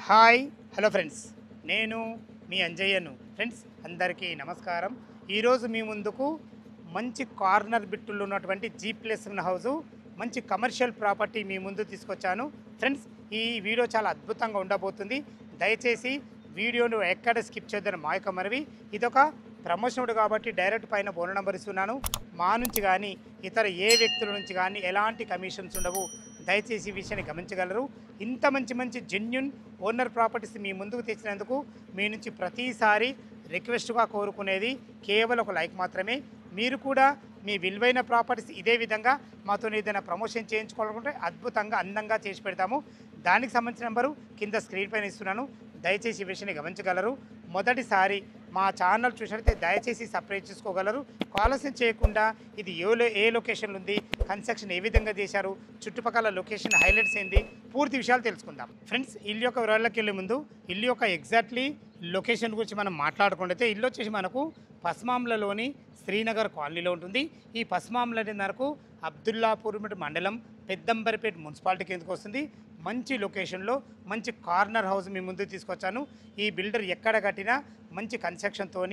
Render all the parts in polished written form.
Hi hello friends, నేను మీ అంజయ్యను. Friends అందరికీ నమస్కారం. ఈరోజు మీ ముందుకు మంచి కార్నర్ బిట్టులు ఉన్నటువంటి G+1 హౌజు, మంచి కమర్షియల్ ప్రాపర్టీ మీ ముందు తీసుకొచ్చాను. ఫ్రెండ్స్, ఈ వీడియో చాలా అద్భుతంగా ఉండబోతుంది. దయచేసి వీడియోను ఎక్కడ స్కిప్ చేద్దని మా యొక్క మనవి. ఇదొక ప్రమోషన్ కాబట్టి డైరెక్ట్ పైన ఫోన్ నెంబర్ ఇస్తున్నాను. మా నుంచి కానీ ఇతర ఏ వ్యక్తుల నుంచి కానీ ఎలాంటి కమిషన్స్ ఉండవు. దయచేసి ఈ విషయాన్ని గమనించగలరు. ఇంత మంచి మంచి జెన్యున్ ఓనర్ ప్రాపర్టీస్ మీ ముందుకు తెచ్చినందుకు మీ నుంచి ప్రతిసారి రిక్వెస్ట్గా కోరుకునేది కేవలం ఒక లైక్ మాత్రమే. మీరు కూడా మీ విలువైన ప్రాపర్టీస్ ఇదే విధంగా మాతో ఏదైనా ప్రమోషన్ చేయించుకోవాలనుకుంటే అద్భుతంగా అందంగా చేసి పెడతాము. దానికి సంబంధించిన నెంబరు కింద స్క్రీన్ పైన ఇస్తున్నాను. దయచేసి ఈ విషయాన్ని గమనించగలరు. మొదటిసారి మా ఛానల్ చూసినట్లయితే దయచేసి సబ్స్క్రైబ్ చేసుకోగలరు. ఆలస్యం చేయకుండా ఇది ఏ లొకేషన్లో ఉంది, కన్స్ట్రక్షన్ ఏ విధంగా చేశారు, చుట్టుపక్కల లొకేషన్ హైలైట్స్ ఏంది, పూర్తి విషయాలు తెలుసుకుందాం. ఫ్రెండ్స్, ఇల్లు యొక్క వివరాల్లోకి వెళ్ళే ముందు ఇల్లు యొక్క ఎగ్జాక్ట్లీ లొకేషన్ గురించి మనం మాట్లాడుకుంటే ఇల్లు వచ్చేసి మనకు పస్మాంలలోని శ్రీనగర్ కాలనీలో ఉంటుంది. ఈ పస్మాంల అనేది మనకు అబ్దుల్లాపూర్ మండలం పెద్దంబరిపేట మున్సిపాలిటీ కిందకు వస్తుంది. మంచి లొకేషన్లో మంచి కార్నర్ హౌస్ మీ ముందు తీసుకొచ్చాను. ఈ బిల్డర్ ఎక్కడ కట్టినా మంచి కన్స్ట్రక్షన్తో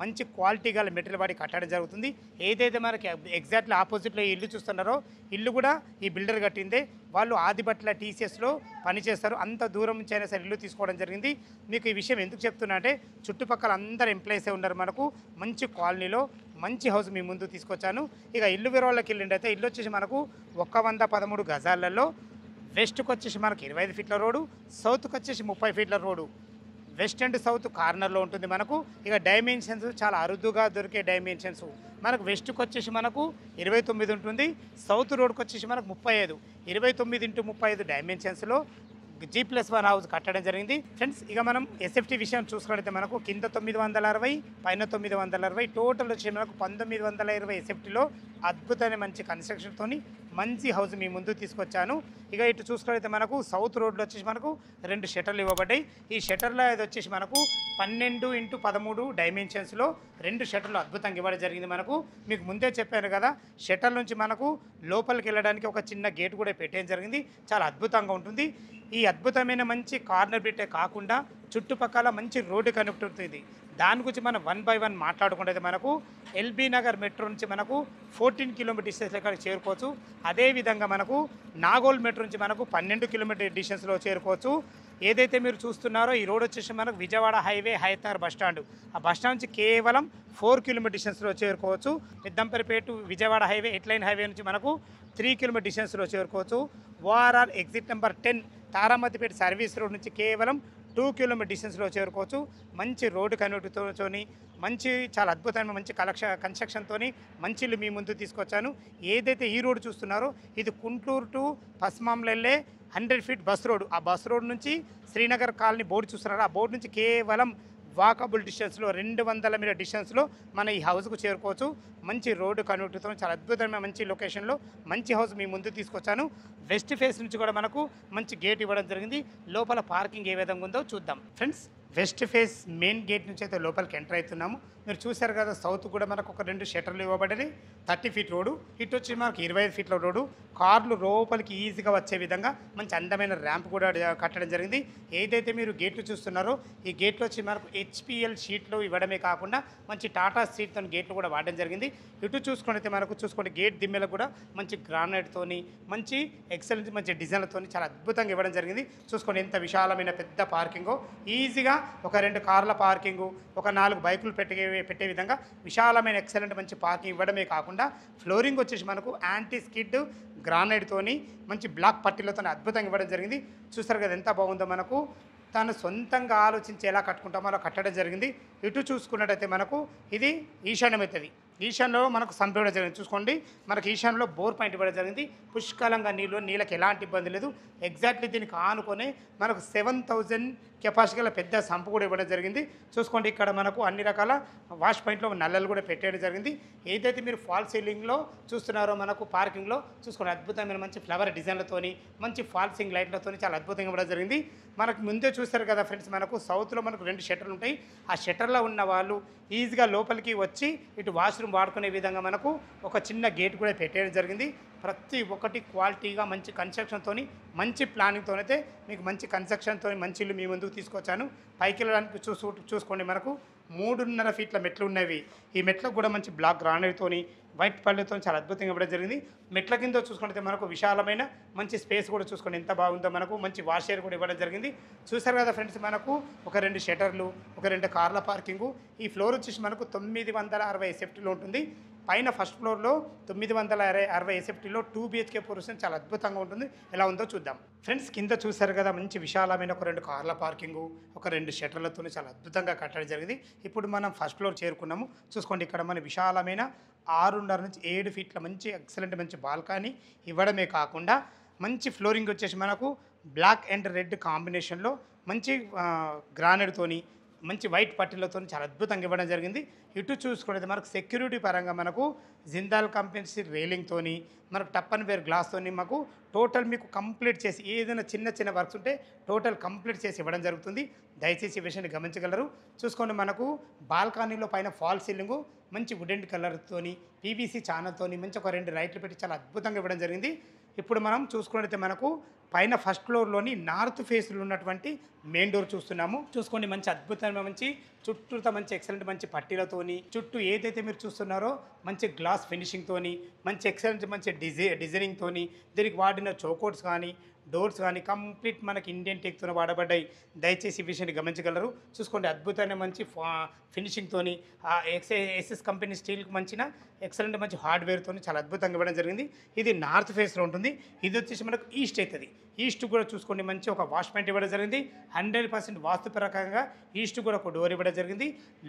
మంచి క్వాలిటీ గల మెటీరియల్ వాడి కట్టడం జరుగుతుంది. ఏదైతే మనకి ఎగ్జాక్ట్లీ ఆపోజిట్లో ఇల్లు చూస్తున్నారో ఇల్లు కూడా ఈ బిల్డర్ కట్టిందే. వాళ్ళు ఆదిబట్ల టీసీఎస్లో పనిచేస్తారు. అంత దూరం నుంచి అయినా సరే ఇల్లు తీసుకోవడం జరిగింది. మీకు ఈ విషయం ఎందుకు చెప్తున్నా అంటే చుట్టుపక్కల అందరు ఎంప్లాయీసే ఉన్నారు. మనకు మంచి కాలనీలో మంచి హౌస్ మీ ముందు తీసుకొచ్చాను. ఇక ఇల్లు వివరాల్లోకి వెళ్ళిండైతే ఇల్లు వచ్చేసి మనకు 113 గజాలలో వెస్ట్కి వచ్చేసి మనకు 25 ఫీట్ల రోడ్డు, సౌత్కి వచ్చేసి 30 ఫీట్ల రోడ్డు, వెస్ట్ అండ్ సౌత్ కార్నర్లో ఉంటుంది మనకు. ఇక డైమెన్షన్స్ చాలా అరుదుగా దొరికే డైమెన్షన్స్. మనకు వెస్ట్కి వచ్చేసి మనకు 29 ఉంటుంది, సౌత్ రోడ్కి వచ్చేసి మనకు 35. 29x35 డైమెన్షన్స్లో G+1 హౌస్ కట్టడం జరిగింది. ఫ్రెండ్స్, ఇక మనం ఎస్ఎఫ్టీ విషయం చూసుకున్నట్లయితే మనకు కింద 960, పైన 960, టోటల్ వచ్చి మనకు 1920 ఎస్ఎఫ్టీలో అద్భుతమైన మంచి కన్స్ట్రక్షన్తో మంచి హౌస్ మీ ముందు తీసుకొచ్చాను. ఇక ఇటు చూసుకున్నట్లయితే మనకు సౌత్ రోడ్లో వచ్చేసి మనకు 2 షట్టర్లు ఇవ్వబడ్డాయి. ఈ షట్టర్లో అది వచ్చేసి మనకు 12x13 డైమెన్షన్స్లో 2 షట్టర్లు అద్భుతంగా ఇవ్వడం జరిగింది. మనకు మీకు ముందే చెప్పాను కదా, షట్టర్ నుంచి మనకు లోపలికి వెళ్ళడానికి ఒక చిన్న గేట్ కూడా పెట్టడం జరిగింది. చాలా అద్భుతంగా ఉంటుంది. ఈ అద్భుతమైన మంచి కార్నర్ బిట్టే కాకుండా చుట్టుపక్కల మంచి రోడ్డు కనెక్ట్ అవుతుంది. దాని గురించి మనం 1 బై 1 మాట్లాడుకుంటే మనకు ఎల్బీ నగర్ మెట్రో నుంచి మనకు 14 కిలోమీటర్ డిస్టెన్స్ ఎక్కడికి చేరుకోవచ్చు. అదేవిధంగా మనకు నాగోల్ మెట్రో నుంచి మనకు 12 కిలోమీటర్ డిస్టెన్స్లో చేరుకోవచ్చు. ఏదైతే మీరు చూస్తున్నారో ఈ రోడ్ వచ్చేసి మనకు విజయవాడ హైవే హైతనగర్ బస్టాండ్, ఆ బస్టాండ్ నుంచి కేవలం 4 కిలోమీటర్ డిస్టెన్స్లో చేరుకోవచ్చు. పెద్దంపరిపేట విజయవాడ హైవే ఎట్లైన్ హైవే నుంచి మనకు 3 కిలోమీటర్ డిస్టెన్స్లో చేరుకోవచ్చు. ORR exit number 10 Taramatipet service road నుంచి కేవలం 2 కిలోమీటర్ డిస్టెన్స్లో చేరుకోవచ్చు. మంచి రోడ్డు కనెక్ట్తో మంచి చాలా అద్భుతమైన మంచి కన్స్ట్రక్షన్తో మంచి ఇల్లు మీ ముందు తీసుకొచ్చాను. ఏదైతే ఈ రోడ్డు చూస్తున్నారో ఇది గుంటూరు టు పస్మాంలో వెళ్ళే 100 ఫీట్ బస్ రోడ్. ఆ బస్ రోడ్ నుంచి శ్రీనగర్ కాలనీ బోర్డు చూస్తున్నారో ఆ బోర్డు నుంచి కేవలం వాకబుల్ డిస్టెన్స్లో 200 మీటర్ డిస్టెన్స్లో మన ఈ హౌస్కు చేరుకోవచ్చు. మంచి రోడ్డు కనెక్ట్తో చాలా అద్భుతమైన మంచి లొకేషన్లో మంచి హౌస్ మీ ముందు తీసుకొచ్చాను. వెస్ట్ ఫేస్ నుంచి కూడా మనకు మంచి గేట్ ఇవ్వడం జరిగింది. లోపల పార్కింగ్ ఏ విధంగా ఉందో చూద్దాం. Friends, west face main gate నుంచి అయితే లోపలికి ఎంటర్ అవుతున్నాము. మీరు చూశారు కదా, సౌత్ కూడా మనకు ఒక 2 షట్టర్లు ఇవ్వబడ్డాయి. 30 ఫీట్ రోడ్డు, ఇటు వచ్చి మనకు 25 ఫీట్ల రోడ్డు. కార్లు లోపలికి ఈజీగా వచ్చే విధంగా మంచి అందమైన ర్యాంప్ కూడా కట్టడం జరిగింది. ఏదైతే మీరు గేట్లు చూస్తున్నారో ఈ గేట్లు వచ్చి మనకు HPL షీట్లు ఇవ్వడమే కాకుండా మంచి టాటా స్టీల్తో గేట్లు కూడా వాడడం జరిగింది. ఇటు చూసుకుంటే మనకు చూసుకోండి, గేట్ దిమ్మెలకు కూడా మంచి గ్రానైట్తోని మంచి ఎక్సలెంట్ మంచి డిజైన్లతో చాలా అద్భుతంగా ఇవ్వడం జరిగింది. చూసుకోండి ఎంత విశాలమైన పెద్ద పార్కింగో. ఈజీగా ఒక 2 కార్ల పార్కింగు, ఒక 4 బైకులు పెట్టే విధంగా విశాలమైన ఎక్సలెంట్ మంచి పార్కింగ్ ఇవ్వడమే కాకుండా ఫ్లోరింగ్ వచ్చేసి మనకు యాంటీ స్కిడ్ గ్రానైట్తోని మంచి బ్లాక్ పట్టీలతో అద్భుతంగా ఇవ్వడం జరిగింది. చూస్తారు కదా ఎంత బాగుందో. మనకు తను సొంతంగా ఆలోచించి ఎలా కట్టుకుంటామో అలా కట్టడం జరిగింది. ఇటు చూసుకున్నట్టయితే మనకు ఇది ఈశాన్యం అవుతుంది. ఈశాన్యంలో మనకు సంప్ ఇవ్వడం జరిగింది. చూసుకోండి, మనకు ఈశాన్యంలో బోర్ పాయింట్ ఇవ్వడం జరిగింది. పుష్కలంగా నీళ్ళకి ఎలాంటి ఇబ్బంది లేదు. ఎగ్జాక్ట్లీ దీనికి ఆనుకొని మనకు 7000 కెపాసిటీ గల పెద్ద సంపు కూడా ఇవ్వడం జరిగింది. చూసుకోండి, ఇక్కడ మనకు అన్ని రకాల వాష్ పాయింట్లో నల్లలు కూడా పెట్టేయడం జరిగింది. ఏదైతే మీరు ఫాల్ సీలింగ్లో చూస్తున్నారో మనకు పార్కింగ్లో చూసుకోండి, అద్భుతమైన మంచి ఫ్లవర్ డిజైన్లతోని మంచి ఫాల్ సీలింగ్ లైట్లతో చాలా అద్భుతంగా ఇవ్వడం జరిగింది. మనకు ముందే చూస్తారు కదా ఫ్రెండ్స్, మనకు సౌత్లో మనకు 2 షట్టర్లు ఉంటాయి. ఆ షట్టర్లో ఉన్న వాళ్ళు ఈజీగా లోపలికి వచ్చి ఇటు వాష్రూమ్ వాష్రూమ్ వాడుకునే విధంగా మనకు ఒక చిన్న గేట్ కూడా పెట్టేయడం జరిగింది. ప్రతి ఒక్కటి క్వాలిటీగా మంచి కన్స్ట్రక్షన్‌తోని, మంచి ప్లానింగ్‌తోనైతే మీకు మంచి కన్స్ట్రక్షన్‌తోని మంచి ఇల్లు మీ ముందుకు తీసుకొచ్చాను. పైకి వెళ్ళడానికి చూసుకోండి మనకు 3.5 ఫీట్ల మెట్లు ఉన్నవి. ఈ మెట్లకు కూడా మంచి బ్లాక్ గ్రానైట్‌తోని, వైట్ పళ్ళుతో చాలా అద్భుతంగా ఇవ్వడం జరిగింది. మెట్ల కింద చూసుకుంటే మనకు విశాలమైన మంచి స్పేస్ కూడా చూసుకోండి ఎంత బాగుందో. మనకు మంచి వాష్ ఏరియా కూడా ఇవ్వడం జరిగింది. చూసారు కదా ఫ్రెండ్స్, మనకు ఒక 2 షట్టర్లు, ఒక 2 కార్ల పార్కింగు. ఈ ఫ్లోర్ వచ్చేసి మనకు 960 ఎస్ఎఫ్టీలో ఉంటుంది. పైన ఫస్ట్ ఫ్లోర్లో 960 ఎస్ఎఫ్టీలో 2 BHK పోర్షన్ చాలా అద్భుతంగా ఉంటుంది. ఎలా ఉందో చూద్దాం ఫ్రెండ్స్. కింద చూసారు కదా మంచి విశాలమైన ఒక 2 కార్ల పార్కింగు, ఒక 2 షట్టర్లతో చాలా అద్భుతంగా కట్టడం జరిగింది. ఇప్పుడు మనం ఫస్ట్ ఫ్లోర్ చేరుకున్నాము. చూసుకోండి ఇక్కడ మన విశాలమైన 6.5 నుంచి 7 ఫీట్ల మంచి ఎక్సలెంట్ మంచి బాల్కనీ ఇవ్వడమే కాకుండా మంచి ఫ్లోరింగ్ వచ్చేసి మనకు బ్లాక్ అండ్ రెడ్ కాంబినేషన్లో మంచి గ్రానైట్తోని, మంచి వైట్ పట్టీలతో చాలా అద్భుతంగా ఇవ్వడం జరిగింది. ఇటు చూసుకుంటే మనకు సెక్యూరిటీ పరంగా మనకు జిందాల్ కంపెనీ రైలింగ్తోని, మనకు టప్ అండ్ వేర్ గ్లాస్తోని మాకు టోటల్ మీకు కంప్లీట్ చేసి ఏదైనా చిన్న వర్క్స్ ఉంటే టోటల్ కంప్లీట్ చేసి ఇవ్వడం జరుగుతుంది. దయచేసి ఈ విషయాన్ని గమనించగలరు. చూసుకోండి మనకు బాల్కనీలో పైన ఫాల్ సీలింగు మంచి వుడెన్ కలర్తోని, పీవీసీ ఛానల్తోని మంచి ఒక 2 లైట్లు పెట్టి చాలా అద్భుతంగా ఇవ్వడం జరిగింది. ఇప్పుడు మనం చూసుకున్నట్లయితే మనకు పైన ఫస్ట్ ఫ్లోర్లోని నార్త్ ఫేస్లో ఉన్నటువంటి మెయిన్ డోర్ చూస్తున్నాము. చూసుకోండి మంచి అద్భుతమైన మంచి చుట్టూతో మంచి ఎక్సలెంట్ మంచి పట్టీలతోని, చుట్టూ ఏదైతే మీరు చూస్తున్నారో మంచి గ్లాస్ ఫినిషింగ్తోని, మంచి ఎక్సలెంట్ మంచి డిజైనింగ్తోని, దీనికి వాడిన చౌకోట్స్ కానీ డోర్స్ కానీ కంప్లీట్ మనకి ఇండియన్ టెక్తో వాడబడ్డాయి. దయచేసి ఈ విషయాన్ని గమనించగలరు. చూసుకోండి అద్భుతమైన మంచి ఫినిషింగ్తోని, ఎస్ఎస్ కంపెనీ స్టీల్కి మంచిన ఎక్సలెంట్ మంచి హార్డ్వేర్తో చాలా అద్భుతంగా ఇవ్వడం జరిగింది. ఇది నార్త్ ఫేస్లో ఉంటుంది. ఇది వచ్చేసి మనకు ఈస్ట్ అవుతుంది. ఈస్ట్ కూడా చూసుకోండి మంచి ఒక వాష్ పాయింట్ ఇవ్వడం జరిగింది. 100% వాస్తు ప్రకారంగా ఈస్ట్ కూడా ఒక డోర్ ఇవ్వడం జరిగింది.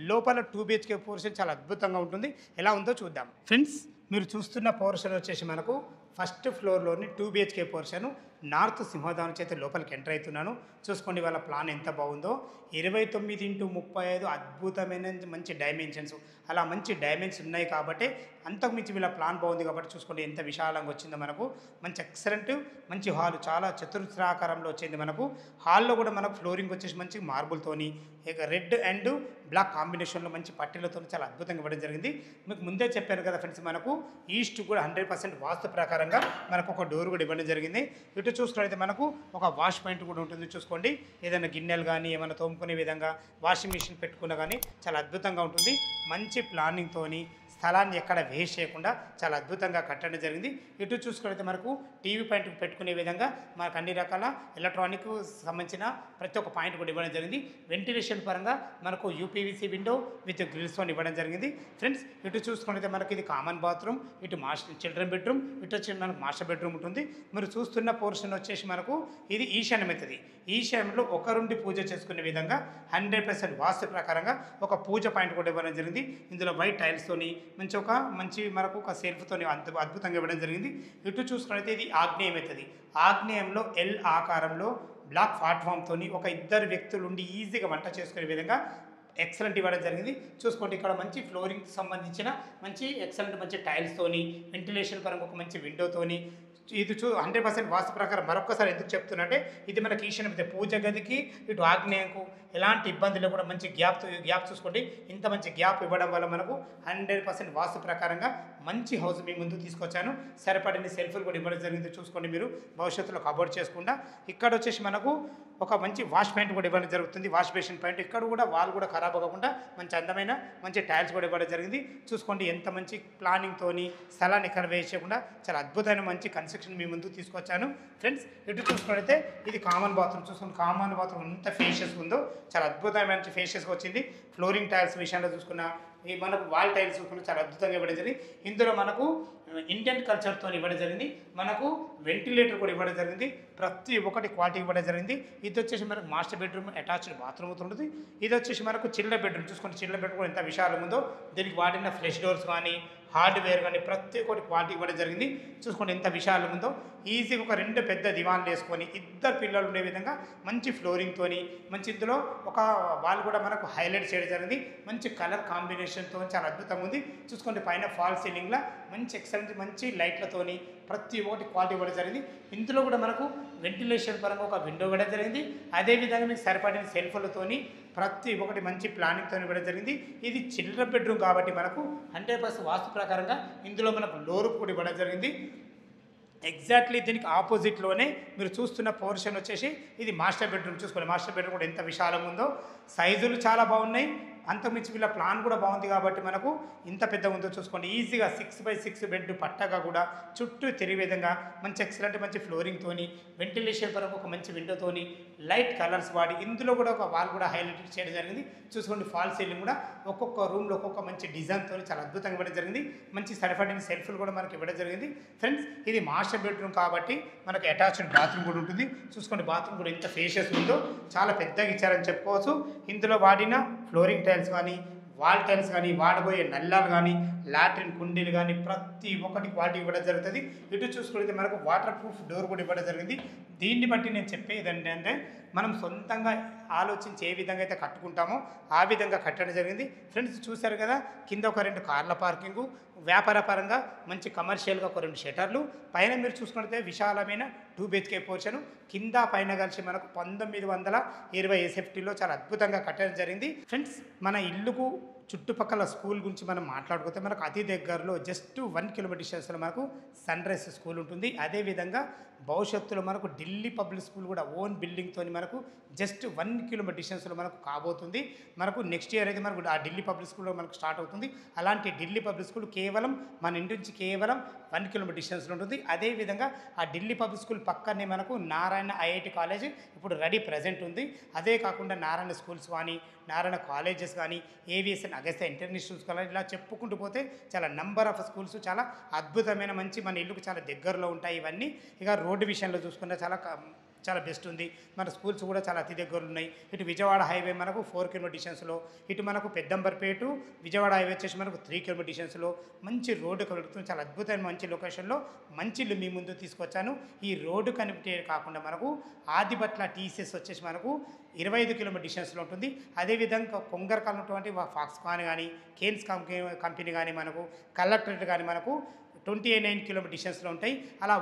లోపల 2 BHK పోర్షన్ చాలా అద్భుతంగా ఉంటుంది. ఎలా ఉందో చూద్దాం ఫ్రెండ్స్. మీరు చూస్తున్న పోర్షన్ వచ్చేసి మనకు ఫస్ట్ ఫ్లోర్లోని 2 BHK పోర్షను నార్త్ సింహదానం చేత లోపలికి ఎంటర్ అవుతున్నాను. చూసుకోండి వాళ్ళ ప్లాన్ ఎంత బాగుందో. 29x35 అద్భుతమైన మంచి డైమెన్షన్స్, అలా మంచి డైమెన్షన్స్ ఉన్నాయి కాబట్టి అంతకు మించి వీళ్ళ ప్లాన్ బాగుంది కాబట్టి చూసుకోండి ఎంత విశాలంగా వచ్చిందో. మనకు మంచి ఎక్సలెంట్ మంచి హాల్ చాలా చతురస్రాకారంలో వచ్చింది. మనకు హాల్లో కూడా మనకు ఫ్లోరింగ్ వచ్చేసి మంచి మార్బుల్తోని, ఇక రెడ్ అండ్ బ్లాక్ కాంబినేషన్లో మంచి పట్టీలతో చాలా అద్భుతంగా ఇవ్వడం జరిగింది. మీకు ముందే చెప్పాను కదా ఫ్రెండ్స్, మనకు ఈస్ట్ కూడా 100% వాస్తు ప్రకారంగా మనకు ఒక డోర్ కూడా ఇవ్వడం జరిగింది. ఇటు చూసుకున్నట్లయితే మనకు ఒక వాష్ పాయింట్ కూడా ఉంటుంది. చూసుకోండి ఏదైనా గిన్నెలు కానీ ఏమైనా తోముకునే విధంగా వాషింగ్ మిషన్ పెట్టుకున్నా కానీ చాలా అద్భుతంగా ఉంటుంది. మంచి ప్లానింగ్తోని స్థలాన్ని ఎక్కడ వేస్ట్ చేయకుండా చాలా అద్భుతంగా కట్టడం జరిగింది. ఇటు చూసుకున్నట్లయితే మనకు టీవీ పాయింట్ పెట్టుకునే విధంగా మనకు అన్ని రకాల ఎలక్ట్రానిక్ సంబంధించిన ప్రతి ఒక్క పాయింట్ కూడా ఇవ్వడం జరిగింది. వెంటిలేషన్ పరంగా మనకు యూపీవీసీ విండో విత్ గ్రిల్స్తో ఇవ్వడం జరిగింది. ఫ్రెండ్స్ ఇటు చూసుకున్నట్లయితే మనకి ఇది కామన్ బాత్రూమ్, ఇటు చిల్డ్రన్ బెడ్రూమ్, ఇటు వచ్చి మనకు మాస్టర్ బెడ్రూమ్ ఉంటుంది. మీరు చూస్తున్న పోర్షన్ వచ్చేసి మనకు ఇది ఈశాన్యం అవుతుంది. ఈశాన్యంలో ఒకరుండి పూజ చేసుకునే విధంగా 100% వాస్తు ప్రకారంగా ఒక పూజ పాయింట్ కూడా ఇవ్వడం జరిగింది. ఇందులో వైట్ టైల్స్తోని మంచి మనకు ఒక సెల్ఫ్తో అద్భుతంగా ఇవ్వడం జరిగింది. ఇటు చూసుకున్నట్లయితే ఇది ఆగ్నేయం అవుతుంది. ఆగ్నేయంలో ఎల్ ఆకారంలో బ్లాక్ ప్లాట్ఫామ్తో ఒక 2 వ్యక్తులు ఉండి ఈజీగా వంట చేసుకునే విధంగా ఎక్సలెంట్ ఇవ్వడం జరిగింది. చూసుకోండి ఇక్కడ మంచి ఫ్లోరింగ్ సంబంధించిన మంచి ఎక్సలెంట్ మంచి టైల్స్తోని, వెంటిలేషన్ పరంగా ఒక మంచి విండోతోని, ఇది 100% వాస్తు ప్రకారం మరొకసారి ఎందుకు చెప్తున్నట్టే ఇది మనకి ఈశాన్యం పూజ గదికి ఇటు ఆగ్నేయంకు ఎలాంటి ఇబ్బందులు కూడా మంచి గ్యాప్ చూసుకోండి. ఇంత మంచి గ్యాప్ ఇవ్వడం వల్ల మనకు 100% వాస్తు ప్రకారంగా మంచి హౌస్ మీ ముందు తీసుకొచ్చాను. సరిపడిన సెల్ఫ్లు కూడా ఇవ్వడం జరిగింది. చూసుకోండి మీరు భవిష్యత్తులో కబోర్డ్ చేసుకుండా. ఇక్కడ వచ్చేసి మనకు ఒక మంచి వాష్ పాయింట్ కూడా ఇవ్వడం జరుగుతుంది. వాష్ బేసిన్ పాయింట్ ఇక్కడ కూడా వాల్ కూడా ఖరాబ్ అవ్వకుండా మంచి అందమైన మంచి టైల్స్ కూడా ఇవ్వడం జరిగింది. చూసుకోండి ఎంత మంచి ప్లానింగ్తోని స్థలాన్ని ఎక్కడ వేస్ట్ చేయకుండా చాలా అద్భుతమైన మంచి కన్స్ట్రక్షన్ మీ ముందు తీసుకొచ్చాను. ఫ్రెండ్స్ ఇటు చూసుకున్నట్లయితే ఇది కామన్ బాత్రూమ్. చూసుకోండి కామన్ బాత్రూమ్ ఎంత ఫేషియస్ ఉందో, చాలా అద్భుతమైన మంచి ఫేషియస్గా వచ్చింది. ఫ్లోరింగ్ టైల్స్ విషయంలో చూసుకున్న ఈ మనకు వాల్ టైల్స్ చూసుకున్న చాలా అద్భుతంగా ఇవ్వడం జరిగింది. ఇందులో మనకు ఇండియన్ కల్చర్తో ఇవ్వడం జరిగింది. మనకు వెంటిలేటర్ కూడా ఇవ్వడం జరిగింది. ప్రతి ఒక్కటి క్వాలిటీ ఇవ్వడం జరిగింది. ఇది వచ్చేసి మనకు మాస్టర్ బెడ్రూమ్ అటాచ్డ్ బాత్రూమ్ ఉంటుంది. ఇది వచ్చేసి మనకు చిల్డ్రన్ బెడ్రూమ్. చూసుకోండి చిల్డ్రన్ బెడ్రూమ్ ఎంత విశాలంగా ఉందో. దీనికి వాడిన ఫ్లెష్ డోర్స్ కానీ హార్డ్వేర్ కానీ ప్రతి ఒక్కటి క్వాలిటీ ఇవ్వడం జరిగింది. చూసుకోండి ఎంత విశాలంగా ఉందో. ఈజీగా ఒక 2 పెద్ద దివాన్లు వేసుకొని 2 పిల్లలు ఉండే విధంగా మంచి ఫ్లోరింగ్తోని మంచి ఇందులో ఒక వాల్ కూడా మనకు హైలైట్ చేయడం జరిగింది. మంచి కలర్ కాంబినేషన్తో చాలా అద్భుతంగా ఉంది. చూసుకోండి పైన ఫాల్ సీలింగ్లో మంచి ఎక్సలెంట్ మంచి లైట్లతోని ప్రతి ఒక్కటి క్వాలిటీ ఇవ్వడం జరిగింది. ఇందులో కూడా మనకు వెంటిలేషన్ పరంగా ఒక విండో ఇవ్వడం జరిగింది. అదేవిధంగా మీకు సరిపడిన సెల్ఫ్లతోని ప్రతి ఒక్కటి మంచి ప్లానింగ్తో ఇవ్వడం జరిగింది. ఇది చిల్డ్రన్ బెడ్రూమ్ కాబట్టి మనకు 100% వాస్తు ప్రకారంగా ఇందులో మనకు లోరు కూడా ఇవ్వడం జరిగింది. ఎగ్జాక్ట్లీ దీనికి ఆపోజిట్లోనే మీరు చూస్తున్న పోర్షన్ వచ్చేసి ఇది మాస్టర్ బెడ్రూమ్. చూసుకోండి మాస్టర్ బెడ్రూమ్ కూడా ఎంత విశాలంగా ఉందో, సైజులు చాలా బాగున్నాయి. అంతకుమించి వీళ్ళ ప్లాన్ కూడా బాగుంది కాబట్టి మనకు ఇంత పెద్ద ఉందో చూసుకోండి. ఈజీగా 6x6 బెడ్ పట్టగా కూడా చుట్టూ తిరిగే విధంగా మంచి ఎక్సలెంట్ మంచి ఫ్లోరింగ్తోని, వెంటిలేషన్ పరంగా ఒక మంచి విండోతోని, లైట్ కలర్స్ వాడి ఇందులో కూడా ఒక వాల్ కూడా హైలైట్ చేయడం జరిగింది. చూసుకోండి ఫాల్ సీలింగ్ కూడా ఒక్కొక్క రూమ్లో ఒక్కొక్క మంచి డిజైన్తో చాలా అద్భుతంగా ఇవ్వడం జరిగింది. మంచి సరిపడిన సెల్ఫ్లు కూడా మనకి ఇవ్వడం జరిగింది. ఫ్రెండ్స్ ఇది మాస్టర్ బెడ్రూమ్ కాబట్టి మనకు అటాచ్డ్ బాత్రూమ్ కూడా ఉంటుంది. చూసుకోండి బాత్రూమ్ కూడా ఎంత ఫేషియస్ ఉందో, చాలా పెద్దగా ఇచ్చారని చెప్పుకోవచ్చు. ఇందులో వాడిన ఫ్లోరింగ్ టైల్స్ కానీ, వాల్ టైల్స్ కానీ, వాడబోయే నల్లాలు కానీ, లాట్రిన్ కుండీలు కానీ ప్రతి ఒక్కటి క్వాలిటీ ఇవ్వడం జరుగుతుంది. ఇటు చూసుకుంటే మనకు వాటర్ ప్రూఫ్ డోర్ కూడా ఇవ్వడం జరిగింది. దీన్ని బట్టి నేను చెప్పేది ఏంటంటే మనం సొంతంగా ఆలోచించి ఏ విధంగా అయితే కట్టుకుంటామో ఆ విధంగా కట్టడం జరిగింది. ఫ్రెండ్స్ చూశారు కదా, కింద ఒక 2 కార్ల పార్కింగు, వ్యాపార పరంగా మంచి కమర్షియల్గా ఒక 2 షటర్లు, పైన మీరు చూసుకుంటే విశాలమైన 2 BHK పోర్షను, కింద పైన కలిసి మనకు 1920 SFTలో చాలా అద్భుతంగా కట్టడం జరిగింది. ఫ్రెండ్స్ మన ఇల్లుకు చుట్టుపక్కల స్కూల్ గురించి మనం మాట్లాడుకుంటే మనకు అతి దగ్గరలో జస్ట్ 1 కిలోమీటర్ డిస్టెన్స్లో మనకు సన్ రైజ్ స్కూల్ ఉంటుంది. అదేవిధంగా భవిష్యత్తులో మనకు ఢిల్లీ పబ్లిక్ స్కూల్ కూడా ఓన్ బిల్డింగ్తో మనకు జస్ట్ 1 కిలోమీటర్ డిస్టెన్స్లో మనకు కాబోతుంది. మనకు నెక్స్ట్ ఇయర్ అయితే మనకు ఆ ఢిల్లీ పబ్లిక్ స్కూల్లో మనకు స్టార్ట్ అవుతుంది. అలాంటి ఢిల్లీ పబ్లిక్ స్కూల్ కేవలం మన ఇంటి నుంచి కేవలం 1 కిలోమీటర్ డిస్టెన్స్లో ఉంటుంది. అదేవిధంగా ఆ ఢిల్లీ పబ్లిక్ స్కూల్ పక్కనే మనకు నారాయణ IIT కాలేజ్ ఇప్పుడు రెడీ ప్రజెంట్ ఉంది. అదే కాకుండా నారాయణ స్కూల్స్ కానీ, నారాయణ కాలేజెస్ కానీ, ఏవిఎస్ఎన్ అగస్త్య ఇంటర్నేషనల్ కాలేజ్, ఇలా చెప్పుకుంటూ పోతే చాలా నంబర్ ఆఫ్ స్కూల్స్ చాలా అద్భుతమైన మంచి మన ఇల్లుకు చాలా దగ్గరలో ఉంటాయి ఇవన్నీ. ఇక రోడ్డు విషయంలో చూసుకుంటే చాలా బెస్ట్ ఉంది. మన స్కూల్స్ కూడా చాలా అతి దగ్గరలో ఉన్నాయి. ఇటు విజయవాడ హైవే మనకు 4 కిలోమీటర్ డిస్టెన్స్లో, ఇటు మనకు పెద్దంబర్పేట విజయవాడ హైవే వచ్చేసి మనకు 3 కిలోమీటర్ డిస్టెన్స్లో మంచి రోడ్డు కలుగుతుంది. చాలా అద్భుతమైన మంచి లొకేషన్లో మంచి ఇల్లు మీ ముందు తీసుకొచ్చాను. ఈ రోడ్డు కనెక్టే కాకుండా మనకు ఆదిబట్ల TCS వచ్చేసి మనకు 25 కిలోమీటర్ డిస్టెన్స్లో ఉంటుంది. అదేవిధంగా కొంగరకాల ఉన్నటువంటి ఫాక్స్కాన్ కానీ, కేన్స్ కంపెనీ కానీ, మనకు కలెక్టరేట్ కానీ మనకు 29 కిలోమీటర్ డిస్టెన్స్లో ఉంటాయి. అలా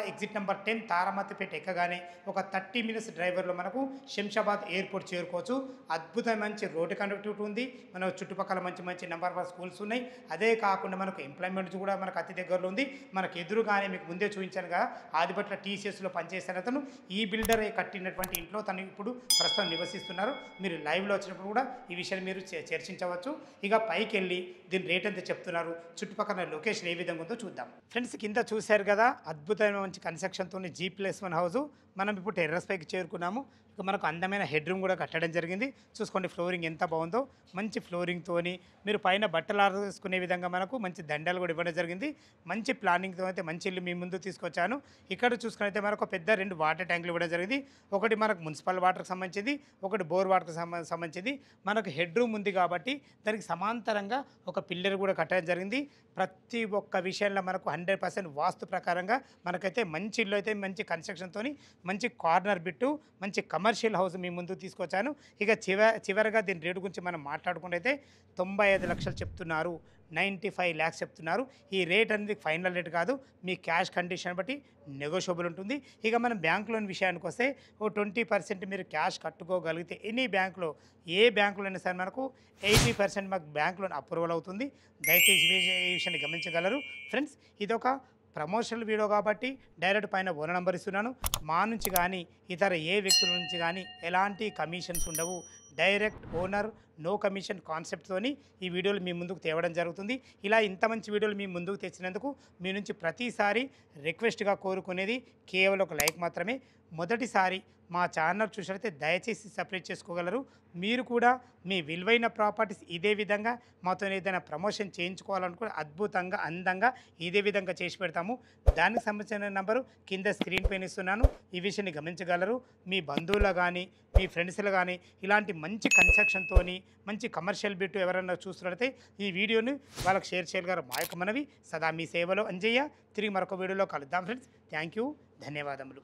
ఎగ్జిట్ నెంబర్ 10 తారామతిపేట ఎక్కగానే ఒక 30 మినిట్స్ డ్రైవర్లో మనకు శంషాబాద్ ఎయిర్పోర్ట్ చేరుకోవచ్చు. అద్భుతమైన మంచి రోడ్డు కనెక్టివిటీ ఉంది. మన చుట్టుపక్కల మంచి నెంబర్ ఆఫ్ స్కూల్స్ ఉన్నాయి. అదే కాకుండా మనకు ఎంప్లాయ్మెంట్ కూడా మనకు అతి దగ్గరలో ఉంది. మనకు ఎదురుగానే మీకు ముందే చూపించాను కదా, ఆదిపట్ల TCSలో పనిచేసిన అతను ఈ బిల్డర్ కట్టినటువంటి ఇంట్లో తను ఇప్పుడు ప్రస్తుతం నివసిస్తున్నారు. మీరు లైవ్లో వచ్చినప్పుడు కూడా ఈ విషయాన్ని మీరు చర్చించవచ్చు. ఇక పైకి వెళ్ళి దీని రేట్ ఎంత చెప్తున్నారు, చుట్టుపక్కల లొకేషన్ ఏ విధంగా ఉందో చూద్దాం. ఫ్రెండ్స్ కింద చూశారు కదా, అద్భుతమైన మంచి కన్స్ట్రక్షన్తో G+1 హౌస్. మనం ఇప్పుడు టెర్రస్ పైకి చేరుకున్నాము. ఇక మనకు అందమైన హెడ్ రూమ్ కూడా కట్టడం జరిగింది. చూసుకోండి ఫ్లోరింగ్ ఎంత బాగుందో, మంచి ఫ్లోరింగ్తోని మీరు పైన బట్టలు ఆరేసుకునే విధంగా మనకు మంచి దండాలు కూడా ఇవ్వడం జరిగింది. మంచి ప్లానింగ్తో అయితే మంచి ఇల్లు మీ ముందు తీసుకొచ్చాను. ఇక్కడ చూసుకున్నైతే మనకు పెద్ద 2 వాటర్ ట్యాంకులు ఇవ్వడం జరిగింది. ఒకటి మనకు మున్సిపల్ వాటర్కి సంబంధించింది, ఒకటి బోర్ వాటర్కి సంబంధించింది. మనకు హెడ్ రూమ్ ఉంది కాబట్టి దానికి సమాంతరంగా ఒక పిల్లర్ కూడా కట్టడం జరిగింది. ప్రతి ఒక్క విషయంలో మనకు 100% వాస్తు ప్రకారంగా మనకైతే మంచి ఇల్లు అయితే మంచి కన్స్ట్రక్షన్తో మంచి కార్నర్ బిట్టు మంచి కమర్షియల్ హౌస్ మీ ముందు తీసుకొచ్చాను. ఇక చివరిగా దీని రేటు గురించి మనం మాట్లాడుకుంటే 95 లక్షలు చెప్తున్నారు, 95 lakhs చెప్తున్నారు. ఈ రేట్ అనేది ఫైనల్ రేట్ కాదు, మీ క్యాష్ కండిషన్ బట్టి నెగోషియబుల్ ఉంటుంది. ఇక మనం బ్యాంక్ లోన్ విషయానికి వస్తే 20% మీరు క్యాష్ కట్టుకోగలిగితే ఎనీ బ్యాంకులో ఏ బ్యాంకులో అయినా సరే మనకు 80% మాకు బ్యాంక్ లోన్ అప్రూవల్ అవుతుంది. దయచేసి ఈ విషయాన్ని గమనించగలరు. ఫ్రెండ్స్ ఇదొక ప్రమోషనల్ వీడియో కాబట్టి డైరెక్ట్ పైన ఓనర్ నెంబర్ ఇస్తున్నాను. మా నుంచి కానీ ఇతర ఏ వ్యక్తుల నుంచి కానీ ఎలాంటి కమిషన్స్ ఉండవు. డైరెక్ట్ ఓనర్ నో కమిషన్ కాన్సెప్ట్తోని ఈ వీడియోలు మీ ముందుకు తేవడం జరుగుతుంది. ఇలా ఇంత మంచి వీడియోలు మీ ముందుకు తెచ్చినందుకు మీ నుంచి ప్రతిసారి రిక్వెస్ట్గా కోరుకునేది కేవలం ఒక లైక్ మాత్రమే. మొదటిసారి మా ఛానల్ చూసినట్లయితే దయచేసి సబ్స్క్రైబ్ చేసుకోగలరు. మీరు కూడా మీ విలువైన ప్రాపర్టీస్ ఇదే విధంగా మాతో ఏదైనా ప్రమోషన్ చేయించుకోవాలనుకుంటే అద్భుతంగా అందంగా ఇదే విధంగా చేసి పెడతాము. దానికి సంబంధించిన నెంబరు కింద స్క్రీన్ పైన ఇస్తున్నాను. ఈ విషయాన్ని గమనించగలరు. మీ బంధువులు కానీ మీ ఫ్రెండ్స్లు కానీ ఇలాంటి మంచి కన్స్ట్రక్షన్తో మంచి కమర్షియల్ బిట్ ఎవరైనా చూస్తున్నట్లయితే ఈ వీడియోని వాళ్ళకి షేర్ చేయగలరు. మా యొక్క మనవి సదా మీ సేవలో అంజయ్య. తిరిగి మరొక వీడియోలో కలుద్దాం ఫ్రెండ్స్. థ్యాంక్ యూ, ధన్యవాదములు.